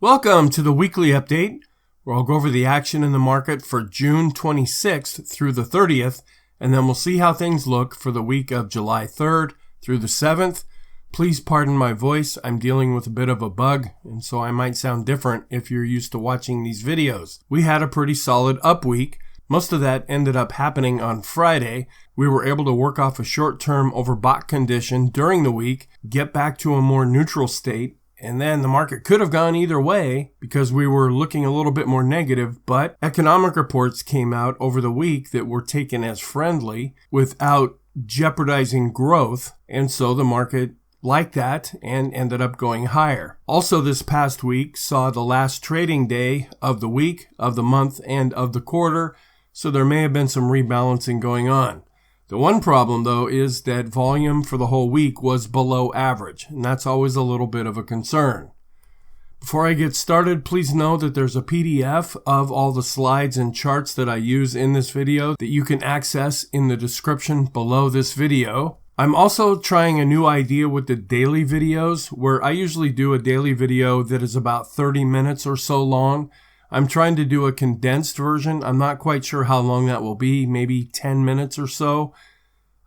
Welcome to the weekly update, where I'll go over the action in the market for June 26th through the 30th, and then we'll see how things look for the week of July 3rd through the 7th. Please pardon my voice. I'm dealing with a bit of a bug, and so I might sound different if you're used to watching these videos. We had a pretty solid up week. Most of that ended up happening on Friday. We were able to work off a short-term overbought condition during the week, get back to a more neutral state, and then the market could have gone either way because we were looking a little bit more negative, but economic reports came out over the week that were taken as friendly without jeopardizing growth, and so the market liked that and ended up going higher. Also, this past week saw the last trading day of the week, of the month, and of the quarter, so there may have been some rebalancing going on. The one problem, though, is that volume for the whole week was below average, and that's always a little bit of a concern. Before I get started, please know that there's a PDF of all the slides and charts that I use in this video that you can access in the description below this video. I'm also trying a new idea with the daily videos, where I usually do a daily video that is about 30 minutes or so long. I'm trying to do a condensed version. I'm not quite sure how long that will be, maybe 10 minutes or so.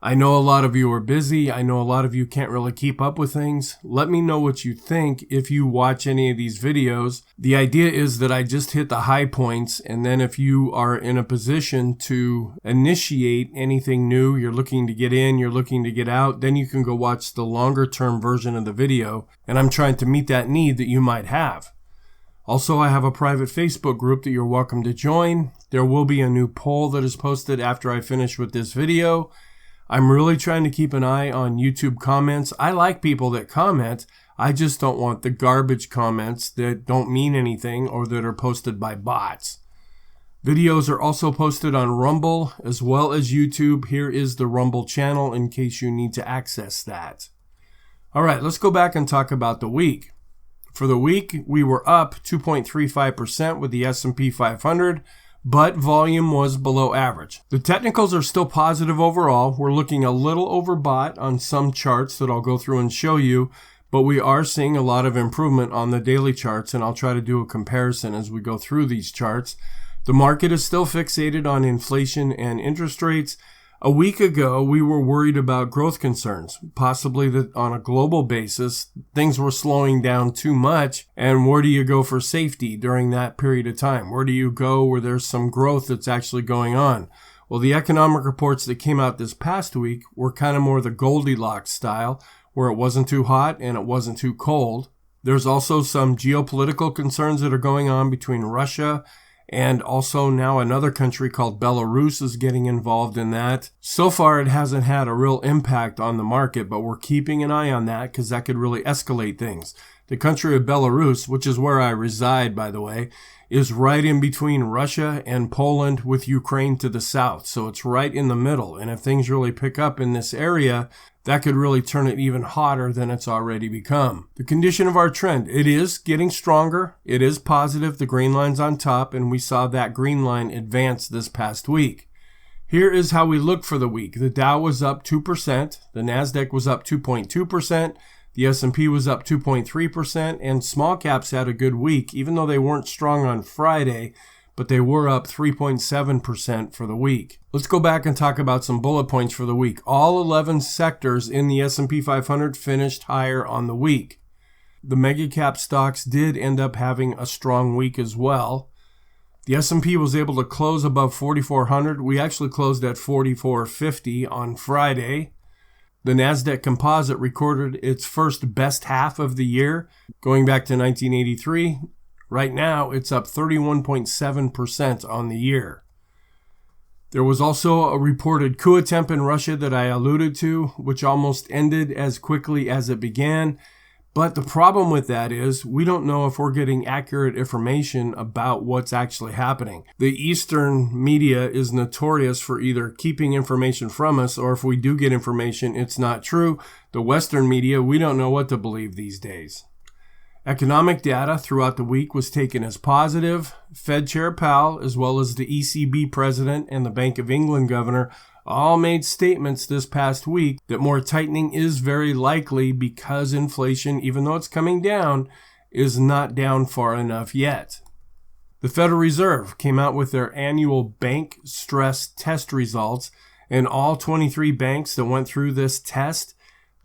I know a lot of you are busy. I know a lot of you can't really keep up with things. Let me know what you think if you watch any of these videos. The idea is that I just hit the high points, and then if you are in a position to initiate anything new, you're looking to get in, you're looking to get out, then you can go watch the longer term version of the video, and I'm trying to meet that need that you might have. Also, I have a private Facebook group that you're welcome to join. There will be a new poll that is posted after I finish with this video. I'm really trying to keep an eye on YouTube comments. I like people that comment. I just don't want the garbage comments that don't mean anything or that are posted by bots. Videos are also posted on Rumble as well as YouTube. Here is the Rumble channel in case you need to access that. All right, let's go back and talk about the week. For the week, we were up 2.35% with the S&P 500, but volume was below average. The technicals are still positive overall. We're looking a little overbought on some charts that I'll go through and show you, but we are seeing a lot of improvement on the daily charts, and I'll try to do a comparison as we go through these charts. The market is still fixated on inflation and interest rates. A week ago, we were worried about growth concerns, possibly that on a global basis, things were slowing down too much, and where do you go for safety during that period of time? Where do you go where there's some growth that's actually going on? Well, the economic reports that came out this past week were kind of more the Goldilocks style, where it wasn't too hot and it wasn't too cold. There's also some geopolitical concerns that are going on between Russia and also now another country called Belarus is getting involved in that. So far, it hasn't had a real impact on the market, but we're keeping an eye on that because that could really escalate things. The country of Belarus, which is where I reside, by the way, is right in between Russia and Poland with Ukraine to the south. So it's right in the middle. And if things really pick up in this area, that could really turn it even hotter than it's already become. The condition of our trend, it is getting stronger. It is positive. The green line's on top, and we saw that green line advance this past week. Here is how we look for the week. The Dow was up 2%. The NASDAQ was up 2.2%. The S&P was up 2.3%, and small caps had a good week, even though they weren't strong on Friday, but they were up 3.7% for the week. Let's go back and talk about some bullet points for the week. All 11 sectors in the S&P 500 finished higher on the week. The mega cap stocks did end up having a strong week as well. The S&P was able to close above 4,400. We actually closed at 4,450 on Friday. The NASDAQ Composite recorded its first best half of the year, going back to 1983. Right now, it's up 31.7% on the year. There was also a reported coup attempt in Russia that I alluded to, which almost ended as quickly as it began. But the problem with that is we don't know if we're getting accurate information about what's actually happening. The Eastern media is notorious for either keeping information from us, or if we do get information, it's not true. The Western media, we don't know what to believe these days. Economic data throughout the week was taken as positive. Fed Chair Powell, as well as the ECB President and the Bank of England Governor, all made statements this past week that more tightening is very likely because inflation, even though it's coming down, is not down far enough yet. The Federal Reserve came out with their annual bank stress test results, and all 23 banks that went through this test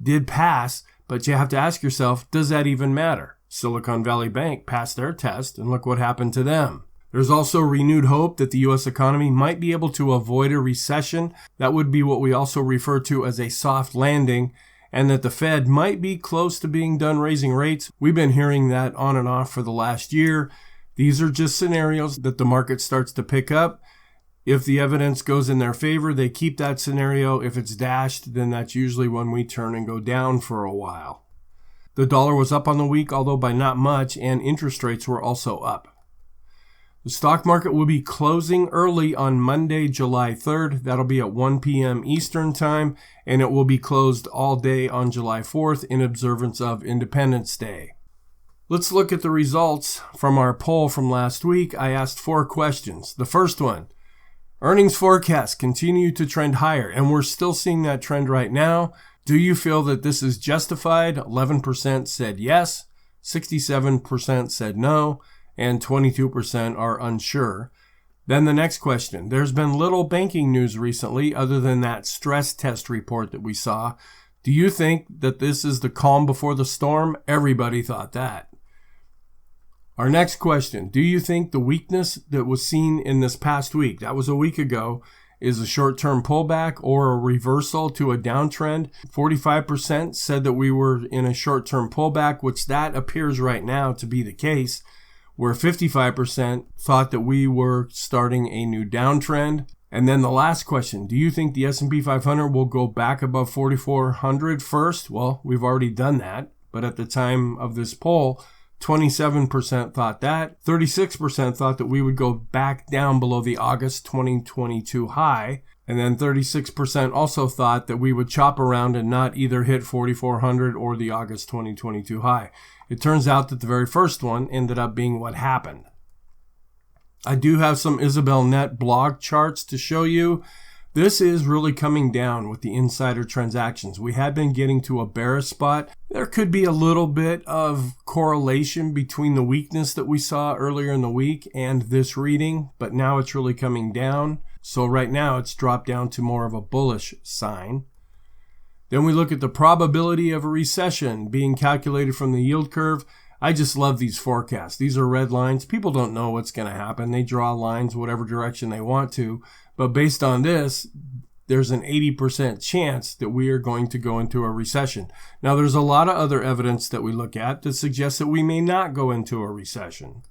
did pass, but you have to ask yourself, does that even matter? Silicon Valley Bank passed their test, and look what happened to them. There's also renewed hope that the U.S. economy might be able to avoid a recession. That would be what we also refer to as a soft landing, and that the Fed might be close to being done raising rates. We've been hearing that on and off for the last year. These are just scenarios that the market starts to pick up. If the evidence goes in their favor, they keep that scenario. If it's dashed, then that's usually when we turn and go down for a while. The dollar was up on the week, although by not much, and interest rates were also up. The stock market will be closing early on Monday, July 3rd. That'll be at 1 p.m. Eastern Time, and it will be closed all day on July 4th in observance of Independence Day. Let's look at the results from our poll from last week. I asked 4 questions. The first one, earnings forecasts continue to trend higher, and we're still seeing that trend right now. Do you feel that this is justified? 11% said yes, 67% said no, and 22% are unsure. Then the next question, there's been little banking news recently other than that stress test report that we saw. Do you think that this is the calm before the storm? Everybody thought that. Our next question, do you think the weakness that was seen in this past week, that was a week ago, is a short-term pullback or a reversal to a downtrend? 45% said that we were in a short-term pullback, which that appears right now to be the case, where 55% thought that we were starting a new downtrend. And then the last question, do you think the S&P 500 will go back above 4,400 first? Well, we've already done that, but at the time of this poll, 27% thought that. 36% thought that we would go back down below the August 2022 high. And then 36% also thought that we would chop around and not either hit 4,400 or the August 2022 high. It turns out that the very first one ended up being what happened. I do have some Isabel Net blog charts to show you. This is really coming down with the insider transactions. We had been getting to a bearish spot. There could be a little bit of correlation between the weakness that we saw earlier in the week and this reading, but now it's really coming down. So right now it's dropped down to more of a bullish sign. Then we look at the probability of a recession being calculated from the yield curve. I just love these forecasts. These are red lines. People don't know what's going to happen. They draw lines whatever direction they want to. But based on this, there's an 80% chance that we are going to go into a recession. Now, there's a lot of other evidence that we look at that suggests that we may not go into a recession.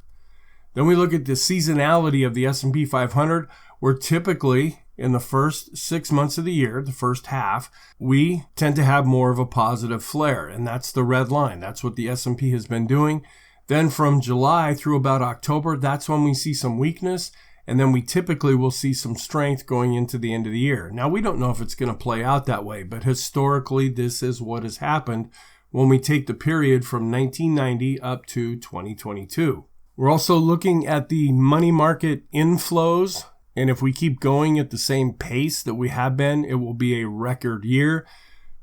Then we look at the seasonality of the S&P 500, where typically in the first 6 months of the year, the first half, we tend to have more of a positive flare, and that's the red line. That's what the S&P has been doing. Then from July through about October, that's when we see some weakness, and then we typically will see some strength going into the end of the year. Now, we don't know if it's going to play out that way, but historically, this is what has happened when we take the period from 1990 up to 2022. We're also looking at the money market inflows. And if we keep going at the same pace that we have been, it will be a record year.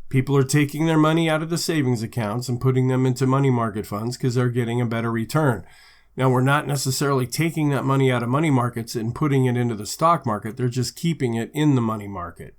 People are taking their money out of the savings accounts and putting them into money market funds because they're getting a better return. Now, we're not necessarily taking that money out of money markets and putting it into the stock market. They're just keeping it in the money market.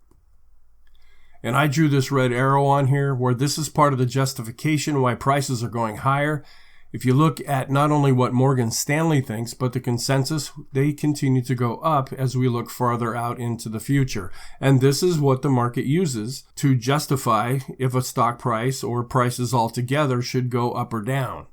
And I drew this red arrow on here where this is part of the justification why prices are going higher. If you look at not only what Morgan Stanley thinks, but the consensus, they continue to go up as we look farther out into the future. And this is what the market uses to justify if a stock price or prices altogether should go up or down.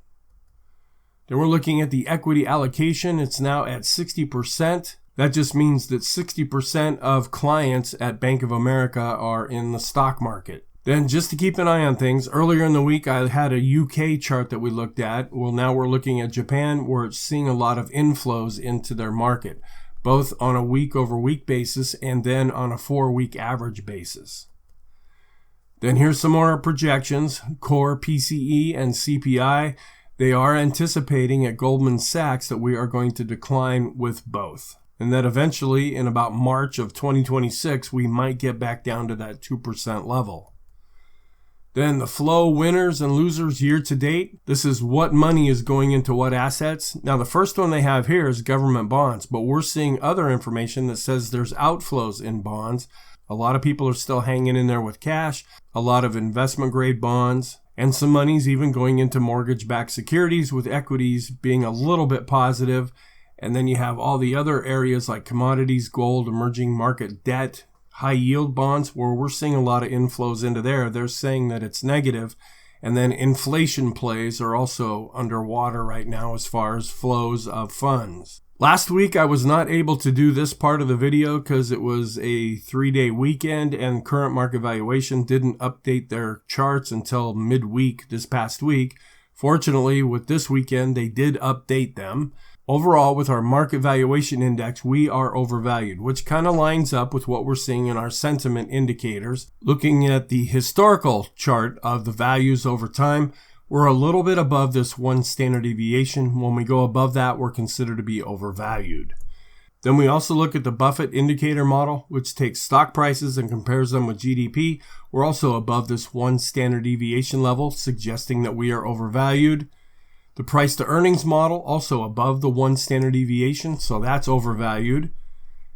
Then we're looking at the equity allocation. It's now at 60%. That just means that 60% of clients at Bank of America are in the stock market. Then just to keep an eye on things, earlier in the week I had a UK chart that we looked at. Well, now we're looking at Japan, where it's seeing a lot of inflows into their market, both on a week-over-week basis and then on a 4-week average basis. Then here's some more projections. Core PCE and CPI, they are anticipating at Goldman Sachs that we are going to decline with both, and that eventually in about March of 2026 we might get back down to that 2% level. Then the flow winners and losers year to date. This is what money is going into what assets. Now the first one they have here is government bonds, but we're seeing other information that says there's outflows in bonds. A lot of people are still hanging in there with cash, a lot of investment grade bonds, and some money's even going into mortgage-backed securities with equities being a little bit positive. And then you have all the other areas like commodities, gold, emerging market debt, high yield bonds, where we're seeing a lot of inflows into there. They're saying that it's negative. And then inflation plays are also underwater right now as far as flows of funds. Last week, I was not able to do this part of the video because it was a 3-day weekend and current market valuation didn't update their charts until midweek this past week. Fortunately, with this weekend, they did update them. Overall, with our market valuation index, we are overvalued, which kind of lines up with what we're seeing in our sentiment indicators. Looking at the historical chart of the values over time, we're a little bit above this 1 standard deviation. When we go above that, we're considered to be overvalued. Then we also look at the Buffett indicator model, which takes stock prices and compares them with GDP. We're also above this 1 standard deviation level, suggesting that we are overvalued. The price to earnings model, also above the 1 standard deviation, so that's overvalued.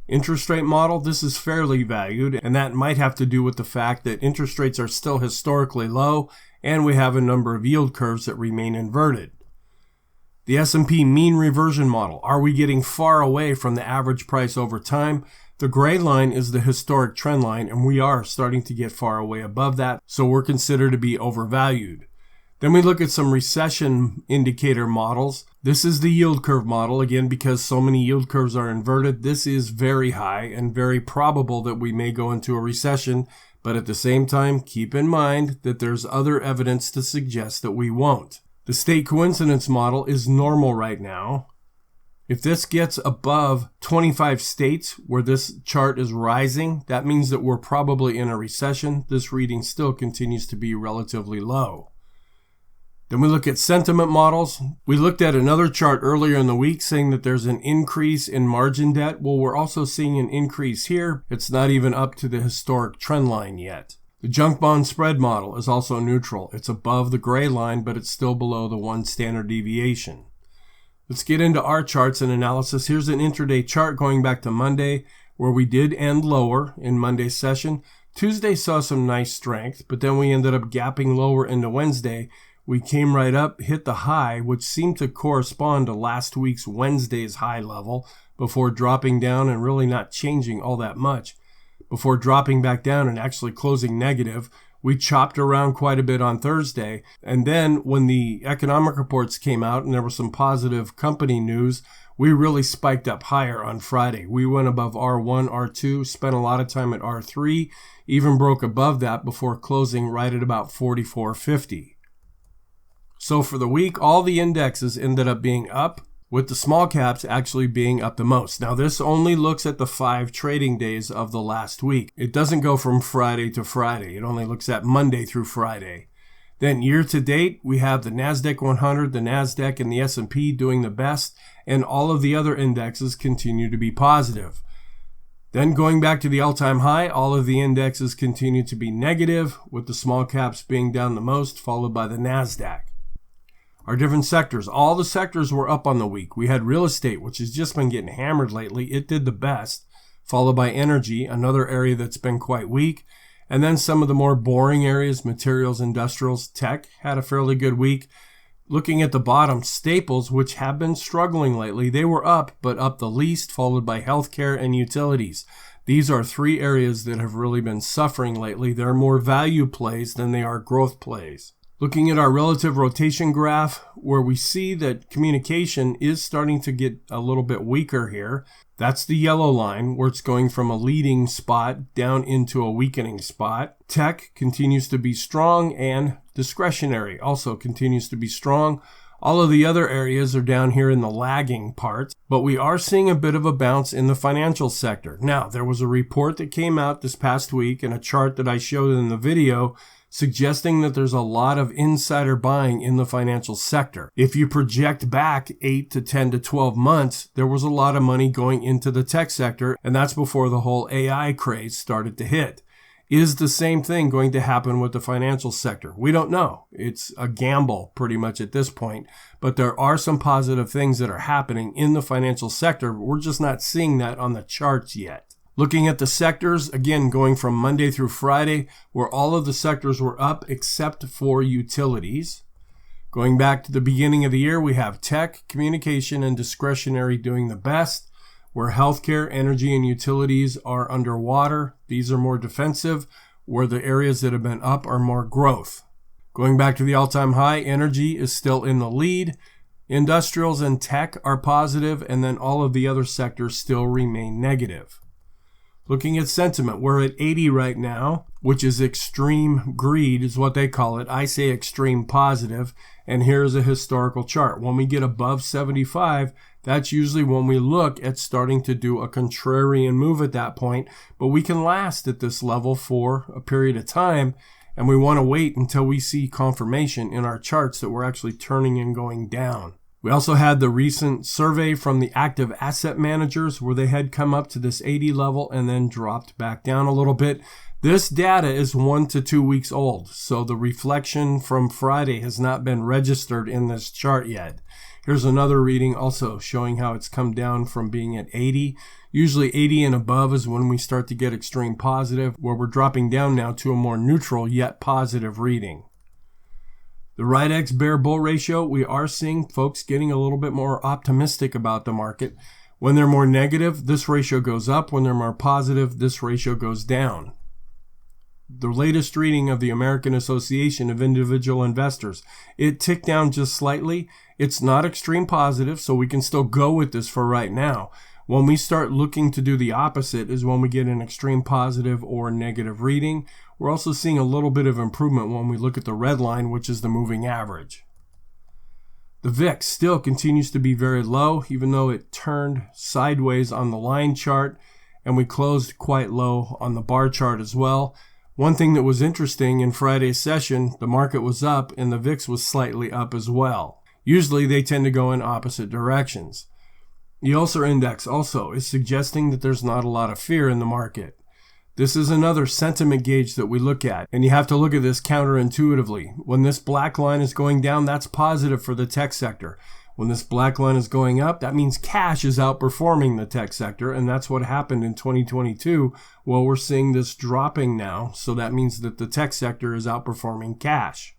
Interest rate model, this is fairly valued, and that might have to do with the fact that interest rates are still historically low, and we have a number of yield curves that remain inverted. The S&P mean reversion model, are we getting far away from the average price over time? The gray line is the historic trend line, and we are starting to get far away above that, so we're considered to be overvalued. Then we look at some recession indicator models. This is the yield curve model. Again, because so many yield curves are inverted, this is very high and very probable that we may go into a recession. But at the same time, keep in mind that there's other evidence to suggest that we won't. The state coincidence model is normal right now. If this gets above 25 states where this chart is rising, that means that we're probably in a recession. This reading still continues to be relatively low. Then we look at sentiment models. We looked at another chart earlier in the week saying that there's an increase in margin debt. Well, we're also seeing an increase here. It's not even up to the historic trend line yet. The junk bond spread model is also neutral. It's above the gray line, but it's still below the 1 standard deviation. Let's get into our charts and analysis. Here's an intraday chart going back to Monday, where we did end lower in Monday's session. Tuesday saw some nice strength, but then we ended up gapping lower into Wednesday. We came right up, hit the high, which seemed to correspond to last week's Wednesday's high level, before dropping down and really not changing all that much. Before dropping back down and actually closing negative, we chopped around quite a bit on Thursday. And then when the economic reports came out and there was some positive company news, we really spiked up higher on Friday. We went above R1, R2, spent a lot of time at R3, even broke above that before closing right at about 44.50. So for the week, all the indexes ended up being up, with the small caps actually being up the most. Now this only looks at the 5 trading days of the last week. It doesn't go from Friday to Friday. It only looks at Monday through Friday. Then year to date, we have the NASDAQ 100, the NASDAQ, and the S&P doing the best, and all of the other indexes continue to be positive. Then going back to the all-time high, all of the indexes continue to be negative, with the small caps being down the most, followed by the NASDAQ. Our different sectors, all the sectors were up on the week. We had real estate, which has just been getting hammered lately. It did the best, followed by energy, another area that's been quite weak. And then some of the more boring areas, materials, industrials, tech, had a fairly good week. Looking at the bottom, staples, which have been struggling lately, they were up, but up the least, followed by healthcare and utilities. These are 3 areas that have really been suffering lately. They're more value plays than they are growth plays. Looking at our relative rotation graph, where we see that communication is starting to get a little bit weaker here. That's the yellow line, where it's going from a leading spot down into a weakening spot. Tech continues to be strong, and discretionary also continues to be strong. All of the other areas are down here in the lagging parts, but we are seeing a bit of a bounce in the financial sector. Now, there was a report that came out this past week and a chart that I showed in the video suggesting that there's a lot of insider buying in the financial sector. If you project back 8 to 10 to 12 months, there was a lot of money going into the tech sector, and that's before the whole AI craze started to hit. Is the same thing going to happen with the financial sector? We don't know. It's a gamble pretty much at this point, but there are some positive things that are happening in the financial sector. We're just not seeing that on the charts yet. Looking at the sectors, again, going from Monday through Friday, where all of the sectors were up except for utilities. Going back to the beginning of the year, we have tech, communication, and discretionary doing the best. Where healthcare, energy, and utilities are underwater, these are more defensive. Where the areas that have been up are more growth. Going back to the all-time high, energy is still in the lead. Industrials and tech are positive, and then all of the other sectors still remain negative. Looking at sentiment, we're at 80 right now, which is extreme greed is what they call it. I say extreme positive, and here's a historical chart. When we get above 75, that's usually when we look at starting to do a contrarian move at that point, but we can last at this level for a period of time, and we want to wait until we see confirmation in our charts that we're actually turning and going down. We also had the recent survey from the active asset managers where they had come up to this 80 level and then dropped back down a little bit. This data is 1 to 2 weeks old, so the reflection from Friday has not been registered in this chart yet. Here's another reading also showing how it's come down from being at 80. Usually 80 and above is when we start to get extreme positive, where we're dropping down now to a more neutral yet positive reading. The right-X bear-bull ratio, we are seeing folks getting a little bit more optimistic about the market. When they're more negative, this ratio goes up. When they're more positive, this ratio goes down. The latest reading of the American Association of Individual Investors, it ticked down just slightly. It's not extreme positive, so we can still go with this for right now. When we start looking to do the opposite is when we get an extreme positive or negative reading. We're also seeing a little bit of improvement when we look at the red line, which is the moving average. The VIX still continues to be very low, even though it turned sideways on the line chart, and we closed quite low on the bar chart as well. One thing that was interesting in Friday's session, the market was up and the VIX was slightly up as well. Usually they tend to go in opposite directions. The Ulster Index also is suggesting that there's not a lot of fear in the market. This is another sentiment gauge that we look at, and you have to look at this counterintuitively. When this black line is going down, that's positive for the tech sector. When this black line is going up, that means cash is outperforming the tech sector, and that's what happened in 2022. Well, we're seeing this dropping now, so that means that the tech sector is outperforming cash.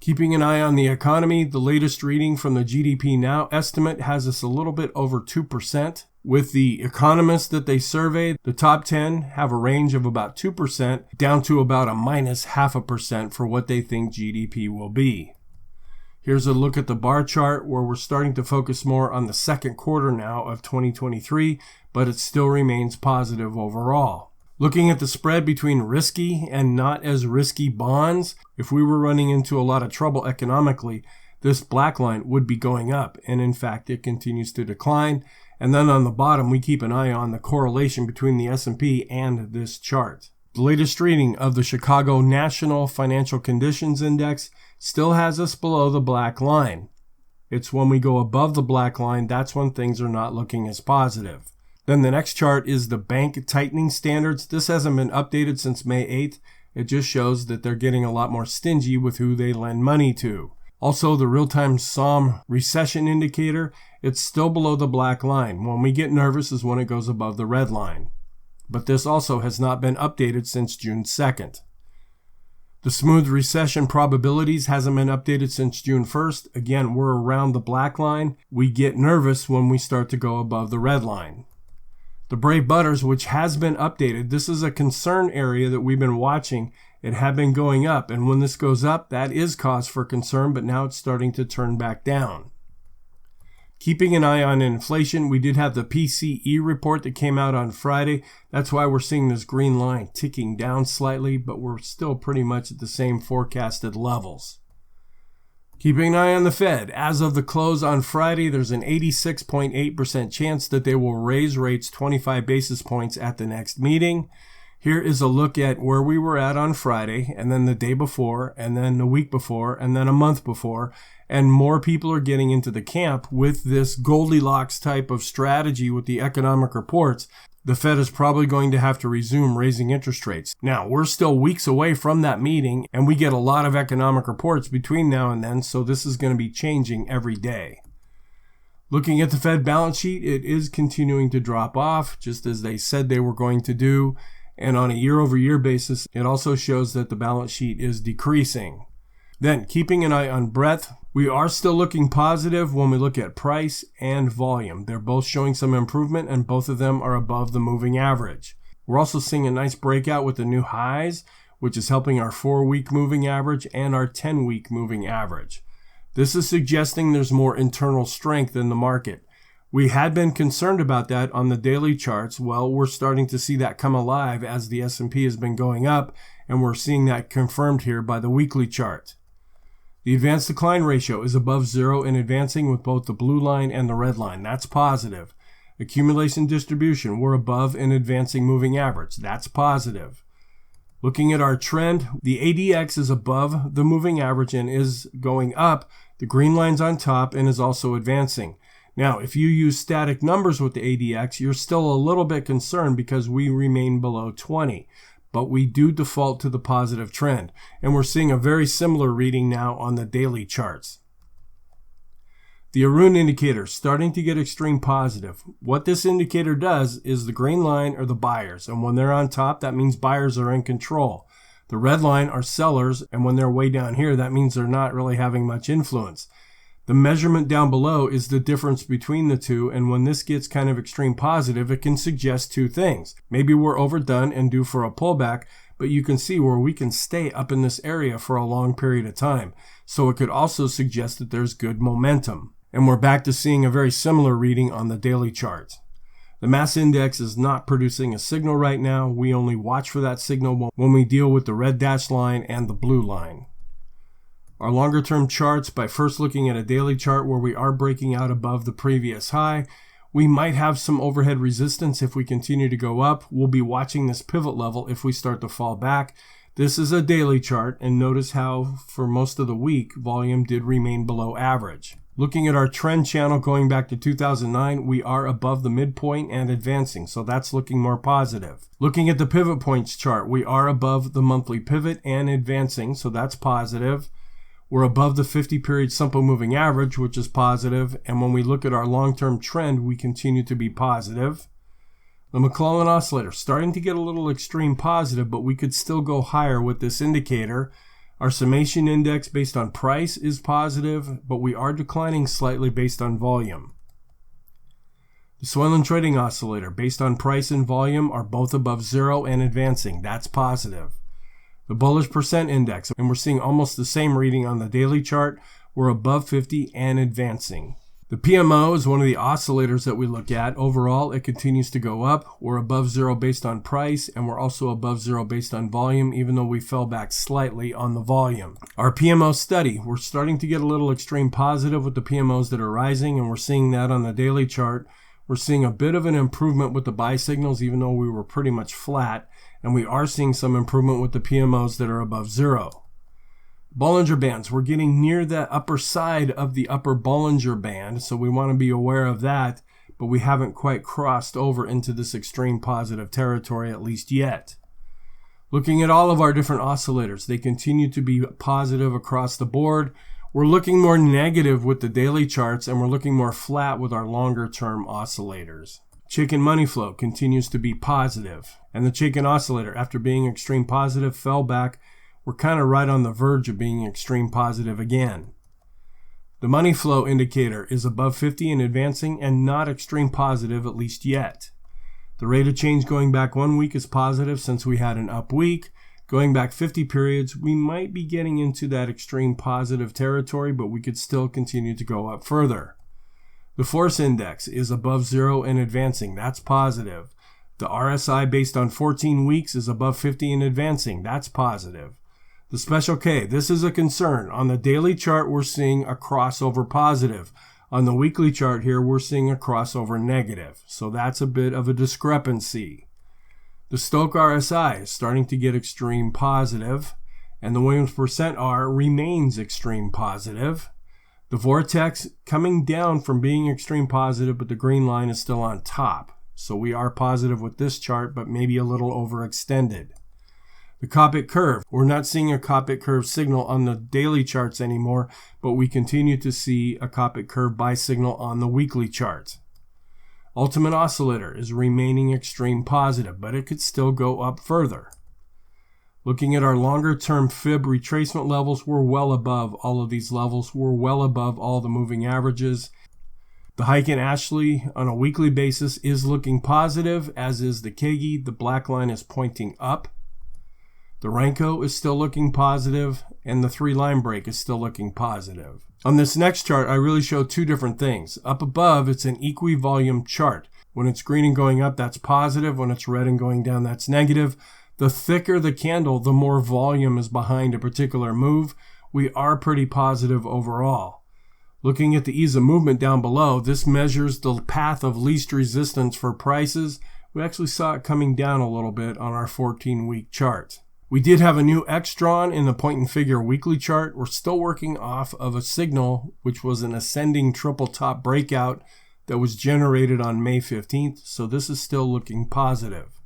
Keeping an eye on the economy, the latest reading from the GDP Now estimate has us a little bit over 2%. With the economists that they surveyed, the top 10 have a range of about 2% down to about a minus 0.5% for what they think GDP will be. Here's a look at the bar chart where we're starting to focus more on the second quarter now of 2023, but it still remains positive overall. Looking at the spread between risky and not as risky bonds, if we were running into a lot of trouble economically, this black line would be going up, and in fact it continues to decline. And then on the bottom we keep an eye on the correlation between the S&P and this chart. The latest reading of the Chicago National Financial Conditions Index still has us below the black line. It's when we go above the black line, that's when things are not looking as positive. Then the next chart is the bank tightening standards. This hasn't been updated since May 8th. It just shows that they're getting a lot more stingy with who they lend money to. Also, the real-time SOM recession indicator, it's still below the black line. When we get nervous is when it goes above the red line. But this also has not been updated since June 2nd. The smooth recession probabilities hasn't been updated since June 1st. Again, we're around the black line. We get nervous when we start to go above the red line. The Brave Butters, which has been updated, this is a concern area that we've been watching. It had been going up, and when this goes up, that is cause for concern, but now it's starting to turn back down. Keeping an eye on inflation, we did have the PCE report that came out on Friday. That's why we're seeing this green line ticking down slightly, but we're still pretty much at the same forecasted levels. Keeping an eye on the Fed. As of the close on Friday, there's an 86.8% chance that they will raise rates 25 basis points at the next meeting. Here is a look at where we were at on Friday, and then the day before, and then the week before, and then a month before. And more people are getting into the camp with this Goldilocks type of strategy with the economic reports. the Fed is probably going to have to resume raising interest rates. Now, we're still weeks away from that meeting, and we get a lot of economic reports between now and then, so this is going to be changing every day. Looking at the Fed balance sheet, it is continuing to drop off, just as they said they were going to do. And on a year-over-year basis, it also shows that the balance sheet is decreasing. Then, keeping an eye on breadth, we are still looking positive when we look at price and volume. They're both showing some improvement, and both of them are above the moving average. We're also seeing a nice breakout with the new highs, which is helping our 4-week moving average and our 10-week moving average. This is suggesting there's more internal strength in the market. We had been concerned about that on the daily charts. Well, we're starting to see that come alive as the S&P has been going up, and we're seeing that confirmed here by the weekly chart. The advanced decline ratio is above 0 in advancing with both the blue line and the red line. That's positive. Accumulation distribution, we're above an advancing moving average. That's positive. Looking at our trend, the ADX is above the moving average and is going up. The green line's on top and is also advancing. Now, if you use static numbers with the ADX, you're still a little bit concerned because we remain below 20. But we do default to the positive trend. And we're seeing a very similar reading now on the daily charts. The Erin indicator starting to get extreme positive. What this indicator does is the green line are the buyers. And when they're on top, that means buyers are in control. The red line are sellers, and when they're way down here, that means they're not really having much influence. The measurement down below is the difference between the two, and when this gets kind of extreme positive, it can suggest two things. Maybe we're overdone and due for a pullback, but you can see where we can stay up in this area for a long period of time. So it could also suggest that there's good momentum. And we're back to seeing a very similar reading on the daily chart. The mass index is not producing a signal right now. We only watch for that signal when we deal with the red dashed line and the blue line. Our longer term charts, by first looking at a daily chart where we are breaking out above the previous high, we might have some overhead resistance if we continue to go up. We'll be watching this pivot level if we start to fall back. This is a daily chart, and notice how for most of the week, volume did remain below average. Looking at our trend channel going back to 2009, we are above the midpoint and advancing, so that's looking more positive. Looking at the pivot points chart, we are above the monthly pivot and advancing, so that's positive. We're above the 50-period simple moving average, which is positive, and when we look at our long-term trend, we continue to be positive. The McClellan oscillator starting to get a little extreme positive, but we could still go higher with this indicator. Our summation index based on price is positive, but we are declining slightly based on volume. The Swenlin trading oscillator based on price and volume are both above 0 and advancing. That's positive. The bullish percent index, and we're seeing almost the same reading on the daily chart. We're above 50 and advancing. The PMO is one of the oscillators that we look at. Overall, it continues to go up. We're above 0 based on price, and we're also above 0 based on volume, even though we fell back slightly on the volume. Our PMO study, we're starting to get a little extreme positive with the PMOs that are rising, and we're seeing that on the daily chart. We're seeing a bit of an improvement with the buy signals, even though we were pretty much flat, and we are seeing some improvement with the PMOs that are above 0. Bollinger Bands, we're getting near the upper side of the upper Bollinger Band, so we want to be aware of that, but we haven't quite crossed over into this extreme positive territory, at least yet. Looking at all of our different oscillators, they continue to be positive across the board. We're looking more negative with the daily charts, and we're looking more flat with our longer term oscillators. Chaikin money flow continues to be positive, and the Chaikin oscillator, after being extreme positive, fell back. We're kind of right on the verge of being extreme positive again. The money flow indicator is above 50 and advancing and not extreme positive, at least yet. The rate of change going back 1 week is positive since we had an up week. Going back 50 periods, we might be getting into that extreme positive territory, but we could still continue to go up further. The force index is above 0 and advancing. That's positive. The RSI based on 14 weeks is above 50 and advancing. That's positive. The special K, this is a concern. On the daily chart, we're seeing a crossover positive. On the weekly chart here, we're seeing a crossover negative. So that's a bit of a discrepancy. The Stochh RSI is starting to get extreme positive, and the Williams percent R remains extreme positive. The vortex coming down from being extreme positive, but the green line is still on top. So we are positive with this chart, but maybe a little overextended. The Copic curve. We're not seeing a Copic curve signal on the daily charts anymore, but we continue to see a Copic curve buy signal on the weekly chart. Ultimate Oscillator is remaining extreme positive, but it could still go up further. Looking at our longer-term fib retracement levels, we're well above all of these levels. We're well above all the moving averages. The Heiken Ashley on a weekly basis is looking positive, as is the Kagi. The black line is pointing up. The Renko is still looking positive, and the 3-line break is still looking positive. On this next chart, I really show two different things. Up above, it's an equivolume chart. When it's green and going up, that's positive. When it's red and going down, that's negative. The thicker the candle, the more volume is behind a particular move. We are pretty positive overall. Looking at the ease of movement down below, this measures the path of least resistance for prices. We actually saw it coming down a little bit on our 14-week chart. We did have a new X drawn in the point and figure weekly chart. We're still working off of a signal, which was an ascending triple top breakout that was generated on May 15th. So this is still looking positive.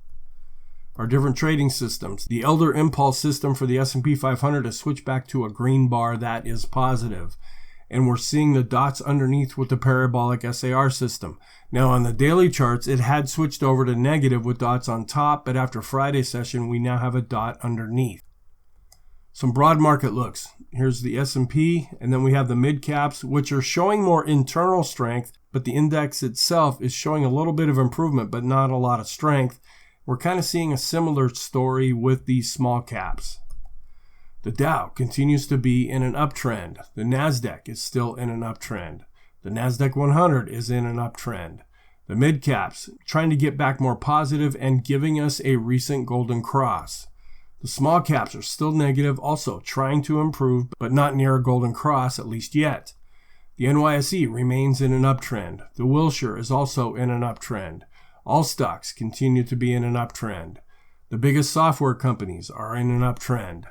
Our different trading systems. The Elder Impulse system for the S&P 500 has switched back to a green bar. That is positive. And we're seeing the dots underneath with the parabolic SAR system. Now on the daily charts, it had switched over to negative with dots on top, but after Friday's session, we now have a dot underneath. Some broad market looks. Here's the S&P, and then we have the mid caps, which are showing more internal strength, but the index itself is showing a little bit of improvement, but not a lot of strength. We're kind of seeing a similar story with these small caps. The Dow continues to be in an uptrend. The Nasdaq is still in an uptrend. The Nasdaq 100 is in an uptrend. The mid caps trying to get back more positive and giving us a recent golden cross. The small caps are still negative, also trying to improve, but not near a golden cross, at least yet. The NYSE remains in an uptrend. The Wilshire is also in an uptrend. All stocks continue to be in an uptrend. The biggest software companies are in an uptrend.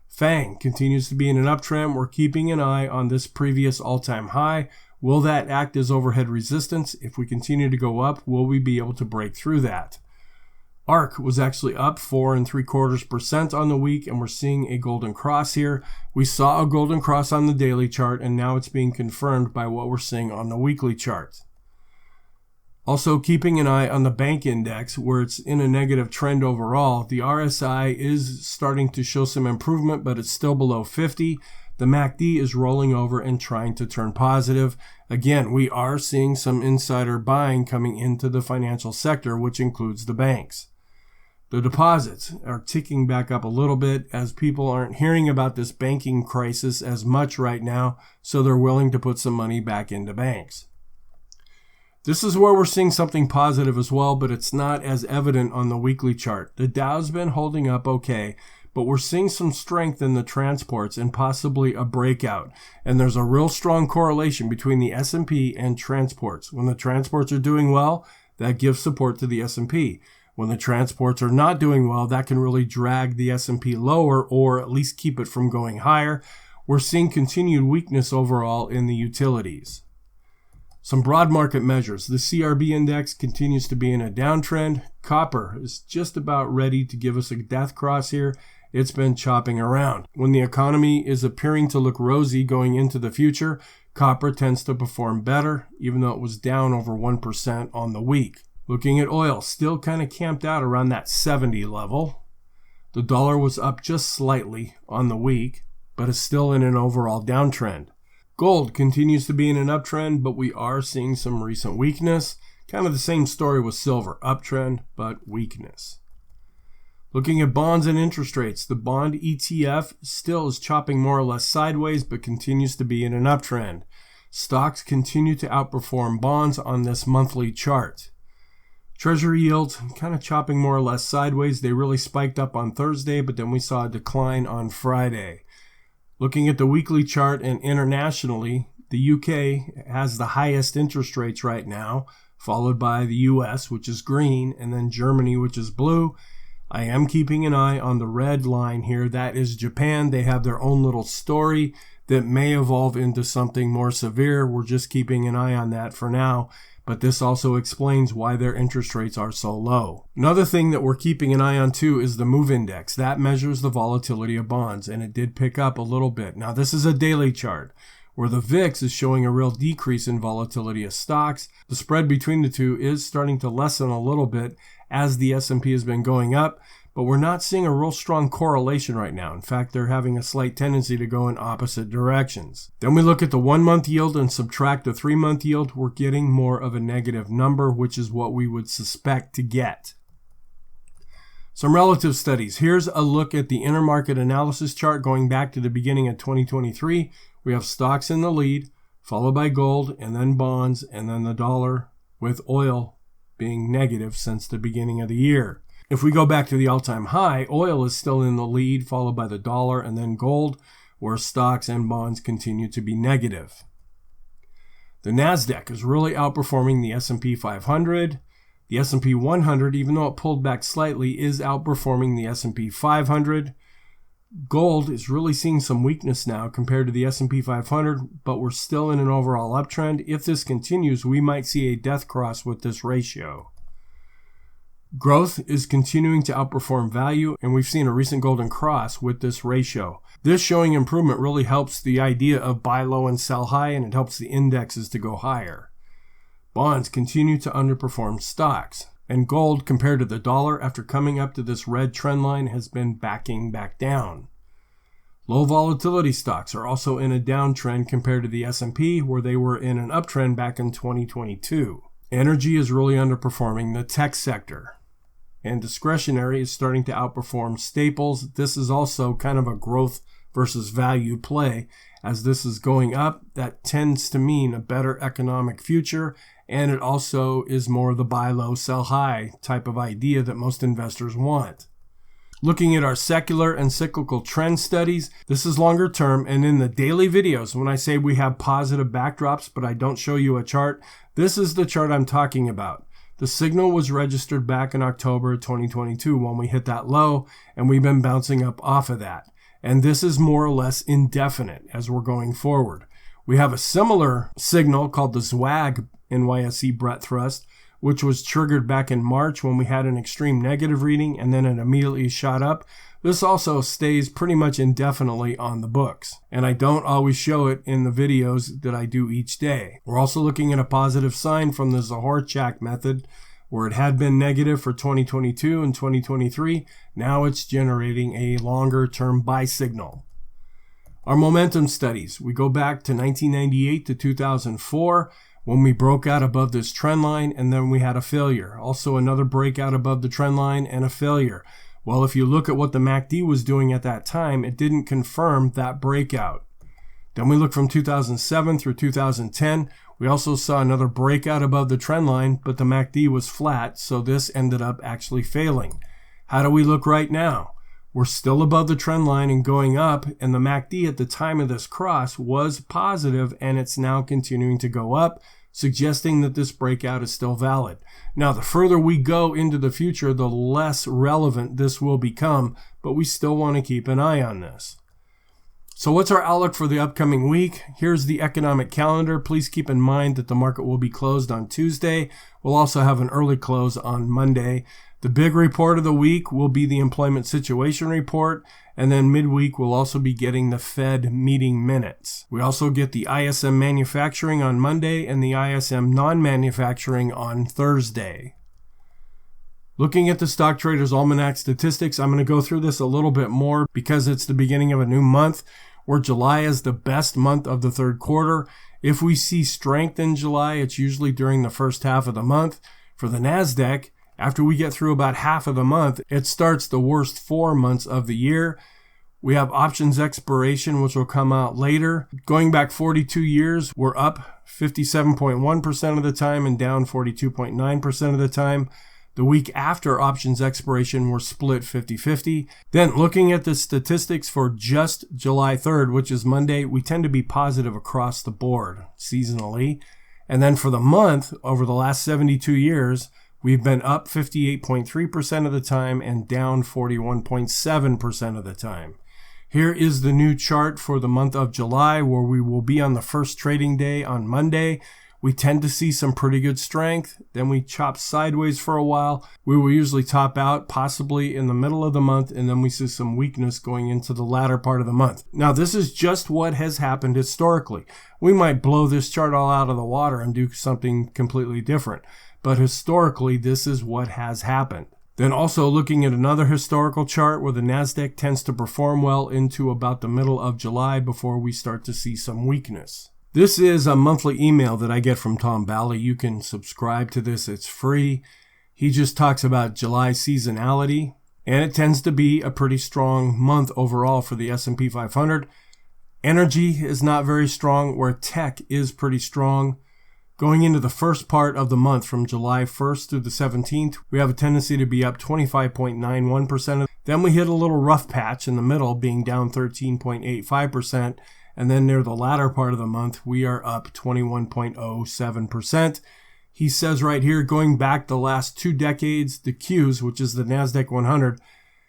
FANG continues to be in an uptrend. We're keeping an eye on this previous all-time high. Will that act as overhead resistance? If we continue to go up, will we be able to break through that? ARK was actually up 4.75% on the week, and we're seeing a golden cross here. We saw a golden cross on the daily chart, and now it's being confirmed by what we're seeing on the weekly chart. Also keeping an eye on the bank index, where it's in a negative trend overall. The RSI is starting to show some improvement, but it's still below 50. The MACD is rolling over and trying to turn positive. Again, we are seeing some insider buying coming into the financial sector, which includes the banks. The deposits are ticking back up a little bit as people aren't hearing about this banking crisis as much right now, so they're willing to put some money back into banks. This is where we're seeing something positive as well, but it's not as evident on the weekly chart. The Dow's been holding up okay, but we're seeing some strength in the transports and possibly a breakout. And there's a real strong correlation between the S&P and transports. When the transports are doing well, that gives support to the S&P. When the transports are not doing well, that can really drag the S&P lower or at least keep it from going higher. We're seeing continued weakness overall in the utilities. Some broad market measures. The CRB index continues to be in a downtrend. Copper is just about ready to give us a death cross here. It's been chopping around. When the economy is appearing to look rosy going into the future, copper tends to perform better, even though it was down over 1% on the week. Looking at oil, still kind of camped out around that 70 level. The dollar was up just slightly on the week, but is still in an overall downtrend. Gold continues to be in an uptrend, but we are seeing some recent weakness. Kind of the same story with silver, uptrend, but weakness. Looking at bonds and interest rates, the bond ETF still is chopping more or less sideways, but continues to be in an uptrend. Stocks continue to outperform bonds on this monthly chart. Treasury yields kind of chopping more or less sideways. They really spiked up on Thursday, but then we saw a decline on Friday. Looking at the weekly chart and internationally, the UK has the highest interest rates right now, followed by the US, which is green, and then Germany, which is blue. I am keeping an eye on the red line here. That is Japan. They have their own little story. that may evolve into something more severe. We're just keeping an eye on that for now, but this also explains why their interest rates are so low. Another thing that we're keeping an eye on too is the MOVE index. That measures the volatility of bonds, and it did pick up a little bit. Now this is a daily chart, where the VIX is showing a real decrease in volatility of stocks. The spread between the two is starting to lessen a little bit as the S&P has been going up, but we're not seeing a real strong correlation right now. In fact, they're having a slight tendency to go in opposite directions. Then we look at the 1-month yield and subtract the 3-month yield. We're getting more of a negative number, which is what we would suspect to get. Some relative studies. Here's a look at the intermarket analysis chart going back to the beginning of 2023. We have stocks in the lead, followed by gold, and then bonds, and then the dollar, with oil being negative since the beginning of the year. If we go back to the all-time high, oil is still in the lead, followed by the dollar and then gold, where stocks and bonds continue to be negative. The NASDAQ is really outperforming the S&P 500. The S&P 100, even though it pulled back slightly, is outperforming the S&P 500. Gold is really seeing some weakness now compared to the S&P 500, but we're still in an overall uptrend. If this continues, we might see a death cross with this ratio. Growth is continuing to outperform value, and we've seen a recent golden cross with this ratio. This showing improvement really helps the idea of buy low and sell high, and it helps the indexes to go higher. Bonds continue to underperform stocks, and gold compared to the dollar after coming up to this red trend line has been backing back down. Low volatility stocks are also in a downtrend compared to the S&P, where they were in an uptrend back in 2022. Energy is really underperforming the tech sector, and discretionary is starting to outperform staples. This is also kind of a growth versus value play. As this is going up, that tends to mean a better economic future, and it also is more the buy low, sell high type of idea that most investors want. Looking at our secular and cyclical trend studies, this is longer term, and in the daily videos, when I say we have positive backdrops but I don't show you a chart, this is the chart I'm talking about. The signal was registered back in October 2022 when we hit that low, and we've been bouncing up off of that. And this is more or less indefinite as we're going forward. We have a similar signal called the ZWAG NYSE Breadth Thrust, which was triggered back in March when we had an extreme negative reading and then it immediately shot up. This also stays pretty much indefinitely on the books, and I don't always show it in the videos that I do each day. We're also looking at a positive sign from the Zahorchak method, where it had been negative for 2022 and 2023. Now it's generating a longer-term buy signal. Our momentum studies, we go back to 1998 to 2004, when we broke out above this trend line, and then we had a failure. Also another breakout above the trend line and a failure. Well, if you look at what the MACD was doing at that time, it didn't confirm that breakout. Then we look from 2007 through 2010. We also saw another breakout above the trend line, but the MACD was flat, so this ended up actually failing. How do we look right now? We're still above the trend line and going up, and the MACD at the time of this cross was positive, and it's now continuing to go up, suggesting that this breakout is still valid. Now, the further we go into the future, the less relevant this will become, but we still want to keep an eye on this. So what's our outlook for the upcoming week? Here's the economic calendar. Please keep in mind that the market will be closed on Tuesday. We'll also have an early close on Monday. The big report of the week will be the employment situation report, and then midweek we'll also be getting the Fed meeting minutes. We also get the ISM manufacturing on Monday and the ISM non-manufacturing on Thursday. Looking at the Stock Traders Almanac statistics, I'm going to go through this a little bit more because it's the beginning of a new month, where July is the best month of the third quarter. If we see strength in July, it's usually during the first half of the month. For the NASDAQ, after we get through about half of the month, it starts the worst 4 months of the year. We have options expiration, which will come out later. Going back 42 years, we're up 57.1% of the time and down 42.9% of the time. The week after options expiration, we're split 50-50. Then looking at the statistics for just July 3rd, which is Monday, we tend to be positive across the board seasonally. And then for the month, over the last 72 years, we've been up 58.3% of the time and down 41.7% of the time. Here is the new chart for the month of July, where we will be on the first trading day on Monday. We tend to see some pretty good strength. Then we chop sideways for a while. We will usually top out possibly in the middle of the month, and then we see some weakness going into the latter part of the month. Now, this is just what has happened historically. We might blow this chart all out of the water and do something completely different, but historically, this is what has happened. Then also looking at another historical chart where the NASDAQ tends to perform well into about the middle of July before we start to see some weakness. This is a monthly email that I get from Tom Bowley. You can subscribe to this. It's free. He just talks about July seasonality, and it tends to be a pretty strong month overall for the S&P 500. Energy is not very strong, where tech is pretty strong. Going into the first part of the month from July 1st through the 17th, we have a tendency to be up 25.91%. Then we hit a little rough patch in the middle, being down 13.85%. And then near the latter part of the month, we are up 21.07%. He says right here, going back the last 2 decades, the Qs, which is the NASDAQ 100,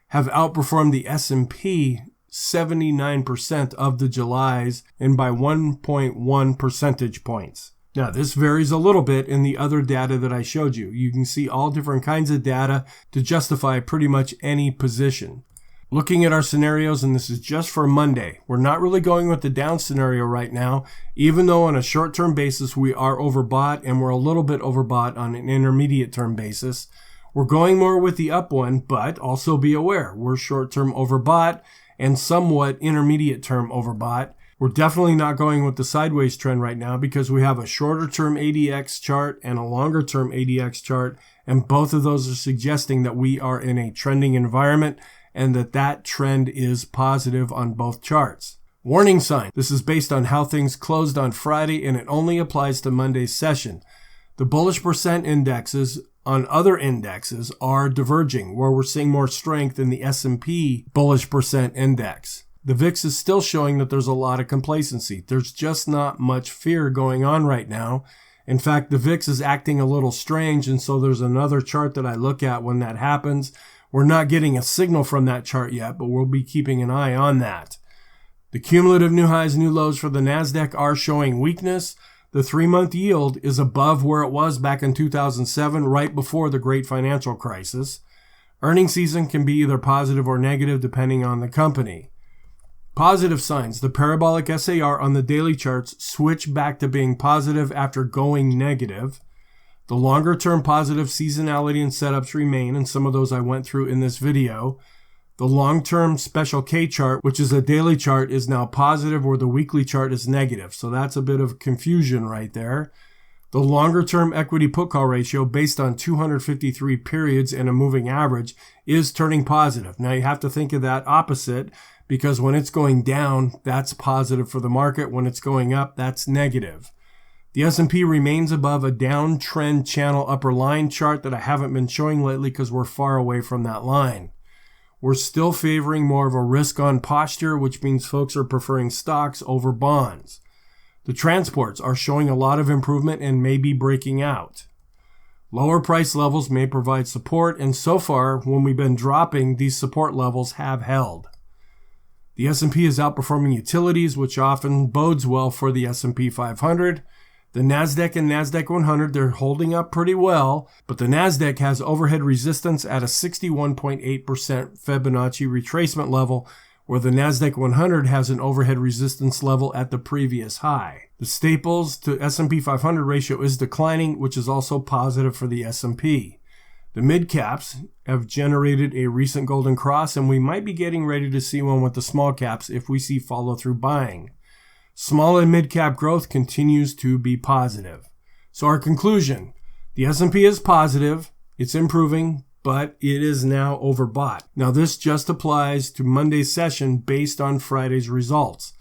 have outperformed the S&P 79% of the Julys and by 1.1 percentage points. Now, this varies a little bit in the other data that I showed you. You can see all different kinds of data to justify pretty much any position. Looking at our scenarios, and this is just for Monday, we're not really going with the down scenario right now, even though on a short-term basis we are overbought and we're a little bit overbought on an intermediate-term basis. We're going more with the up one, but also be aware, we're short-term overbought and somewhat intermediate-term overbought. We're definitely not going with the sideways trend right now because we have a shorter-term ADX chart and a longer-term ADX chart, and both of those are suggesting that we are in a trending environment and that trend is positive on both charts. Warning sign. This is based on how things closed on Friday, and it only applies to Monday's session. The bullish percent indexes on other indexes are diverging, where we're seeing more strength in the S&P bullish percent index. The VIX is still showing that there's a lot of complacency. There's just not much fear going on right now. In fact, the VIX is acting a little strange, and so there's another chart that I look at when that happens. We're not getting a signal from that chart yet, but we'll be keeping an eye on that. The cumulative new highs, new lows for the NASDAQ are showing weakness. The 3-month yield is above where it was back in 2007, right before the great financial crisis. Earnings season can be either positive or negative depending on the company. Positive signs. The parabolic SAR on the daily charts switch back to being positive after going negative. The longer-term positive seasonality and setups remain, and some of those I went through in this video. The long-term special K chart, which is a daily chart, is now positive where the weekly chart is negative. So that's a bit of confusion right there. The longer-term equity put-call ratio based on 253 periods and a moving average is turning positive. Now you have to think of that opposite, because when it's going down, that's positive for the market. When it's going up, that's negative. The S&P remains above a downtrend channel upper line chart that I haven't been showing lately because we're far away from that line. We're still favoring more of a risk-on posture, which means folks are preferring stocks over bonds. The transports are showing a lot of improvement and may be breaking out. Lower price levels may provide support, and so far, when we've been dropping, these support levels have held. The S&P is outperforming utilities, which often bodes well for the S&P 500. The NASDAQ and NASDAQ 100, they're holding up pretty well, but the NASDAQ has overhead resistance at a 61.8% Fibonacci retracement level, where the NASDAQ 100 has an overhead resistance level at the previous high. The Staples to S&P 500 ratio is declining, which is also positive for the S&P. The mid-caps have generated a recent golden cross, and we might be getting ready to see one with the small caps if we see follow-through buying. Small and mid-cap growth continues to be positive. So our conclusion, the S&P is positive, it's improving, but it is now overbought. Now this just applies to Monday's session based on Friday's results.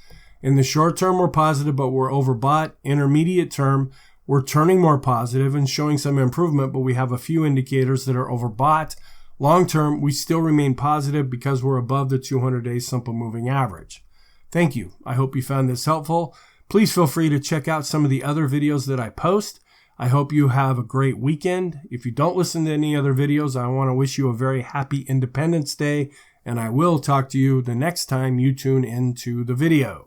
In the short term, we're positive, but we're overbought. Intermediate term, we're turning more positive and showing some improvement, but we have a few indicators that are overbought. Long term, we still remain positive because we're above the 200-day simple moving average. Thank you. I hope you found this helpful. Please feel free to check out some of the other videos that I post. I hope you have a great weekend. If you don't listen to any other videos, I want to wish you a very happy Independence Day and I will talk to you the next time you tune into the video.